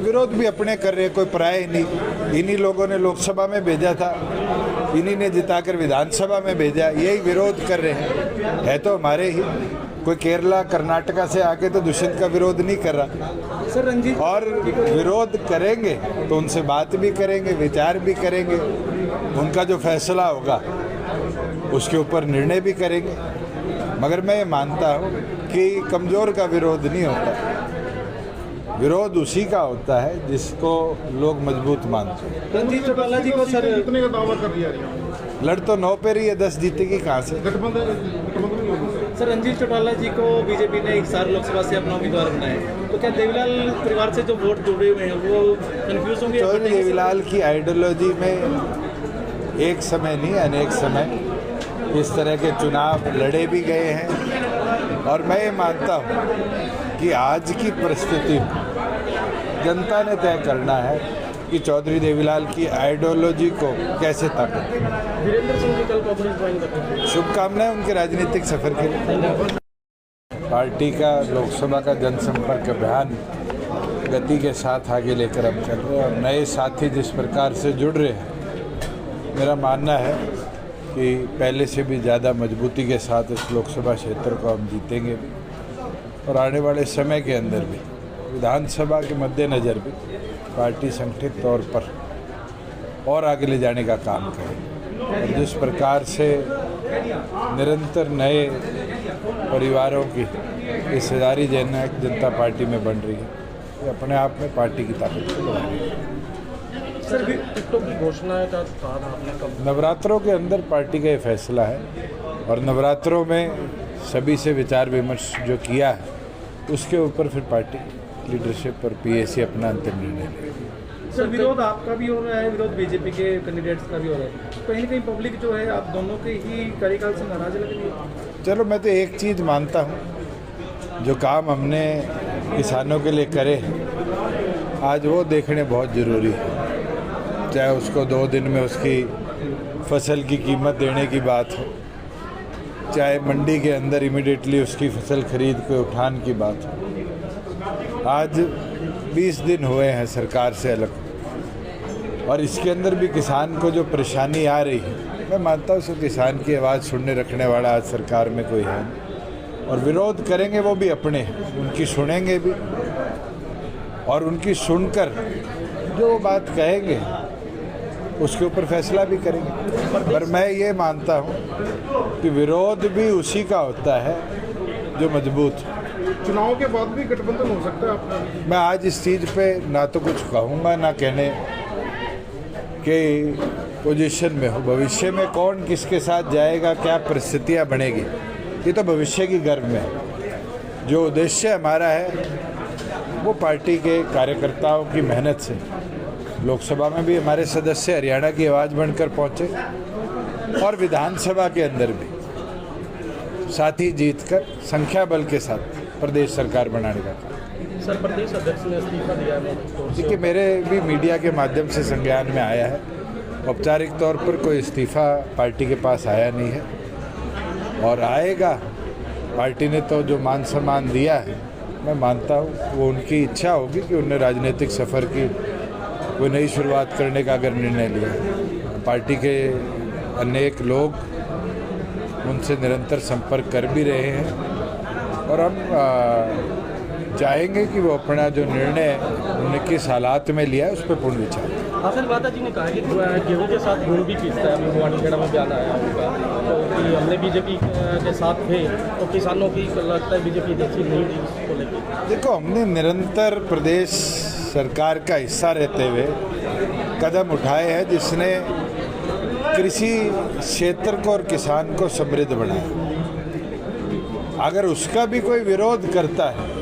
विरोध भी अपने कर रहे, कोई पराये नहीं। इन्हीं लोगों ने लोकसभा में भेजा था, इन्हीं ने जिताकर विधानसभा में भेजा, यही विरोध कर रहे हैं। है तो हमारे ही, कोई केरला कर्नाटका से आके तो दुष्यंत का विरोध नहीं कर रहा। सर रंजीत, और विरोध करेंगे तो उनसे बात भी करेंगे, विचार भी करेंगे, उनका जो फैसला होगा उसके ऊपर निर्णय भी करेंगे। मगर मैं ये मानता हूँ कि कमज़ोर का विरोध नहीं होता, विरोध उसी का होता है जिसको लोग मजबूत मानते हैं। रंजीत चौटाला जी को सर कितने का दावा कर दिया? लड़ तो 9 पे रही है, 10 जीतेगी कहाँ से? सर रंजीत चौटाला जी को बीजेपी ने हिसार लोकसभा से अपना उम्मीदवार बनाया है, तो क्या देवीलाल परिवार से जो वोट जुड़े हुए हैं वो कंफ्यूज होंगे? चौधरी देवीलाल की आइडियोलॉजी में एक समय नहीं, अनेक समय इस तरह के चुनाव लड़े भी गए हैं। और मैं ये मानता हूँ कि आज की परिस्थिति जनता ने तय करना है कि चौधरी देवीलाल की आइडियोलॉजी को कैसे ताकत। वीरेंद्र सिंह जी कल कांग्रेस ज्वाइन करते हैं, शुभकामनाएं उनके राजनीतिक सफर के लिए। पार्टी का लोकसभा का जनसंपर्क अभियान गति के साथ आगे लेकर हम चल रहे हैं और नए साथी जिस प्रकार से जुड़ रहे हैं, मेरा मानना है कि पहले से भी ज़्यादा मजबूती के साथ इस लोकसभा क्षेत्र को हम जीतेंगे भी और आने वाले समय के अंदर भी विधानसभा के मद्देनज़र भी पार्टी संगठित तौर पर और आगे ले जाने का काम करेगी। और जिस प्रकार से निरंतर नए परिवारों की हिस्सेदारी जनता पार्टी में बन रही है, ये अपने आप में पार्टी की ताकत को बढ़ा रही है। सर टिकटों की घोषणा का कहा आपने कब? नवरात्रों के अंदर पार्टी का ये फैसला है और नवरात्रों में सभी से विचार विमर्श जो किया है उसके ऊपर फिर पार्टी लीडरशिप और पीएसी अपना अंतिम निर्णय लेगी। सर विरोध आपका भी हो रहा है, विरोध बीजेपी के कैंडिडेट्स का भी हो रहा है, कहीं ना कहीं पब्लिक जो है आप दोनों के ही कार्यकाल से नाराज लग रही है। चलो, मैं तो एक चीज़ मानता हूँ, जो काम हमने किसानों के लिए करे आज वो देखने बहुत ज़रूरी है। चाहे उसको 2 दिन में उसकी फसल की कीमत देने की बात हो, चाहे मंडी के अंदर इमीडिएटली उसकी फसल खरीद के उठान की बात हो। आज 20 दिन हुए हैं सरकार से अलग और इसके अंदर भी किसान को जो परेशानी आ रही है, मैं मानता हूँ उस किसान की आवाज़ सुनने रखने वाला आज सरकार में कोई है नहीं। और विरोध करेंगे वो भी अपने, उनकी सुनेंगे भी और उनकी सुनकर जो वो बात कहेंगे उसके ऊपर फैसला भी करेंगे। पर मैं ये मानता हूँ कि विरोध भी उसी का होता है जो मजबूत है। चुनाव के बाद भी गठबंधन हो सकता है आपका? मैं आज इस चीज़ पे ना तो कुछ कहूँगा ना कहने के पोजीशन में हूँ। भविष्य में कौन किसके साथ जाएगा, क्या परिस्थितियाँ बनेगी, ये तो भविष्य की गर्भ में है। जो उद्देश्य हमारा है वो पार्टी के कार्यकर्ताओं की मेहनत से लोकसभा में भी हमारे सदस्य हरियाणा की आवाज़ बनकर पहुँचे और विधानसभा के अंदर भी साथ ही जीतकर संख्या बल के साथ प्रदेश सरकार बनाने का काम। सर प्रदेश अध्यक्ष ने इस्तीफा दिया है, देखिए मेरे भी मीडिया के माध्यम से संज्ञान में आया है, औपचारिक तौर पर कोई इस्तीफा पार्टी के पास आया नहीं है और आएगा। पार्टी ने तो जो मान सम्मान दिया है, मैं मानता हूँ वो उनकी इच्छा होगी कि उन्हें राजनीतिक सफ़र की कोई नई शुरुआत करने का अगर निर्णय लिया। पार्टी के अनेक लोग उनसे निरंतर संपर्क कर भी रहे हैं और हम चाहेंगे कि वो अपना जो निर्णय उन्होंने किस हालात में लिया है उस पर पूर्ण विचार। हासिल वादा जी ने कहा कि गेहूं के साथ गुड़ भी पीसता है, मोहाली खेड़ा में बयान आया उनका, तो कि हमने बीजेपी के साथ थे तो किसानों की लगता है बीजेपी देखी नहीं थी उसको लेकर। देखो, हमने निरंतर प्रदेश सरकार का हिस्सा रहते हुए कदम उठाए हैं जिसने कृषि क्षेत्र को और किसान को समृद्ध बनाया। अगर उसका भी कोई विरोध करता है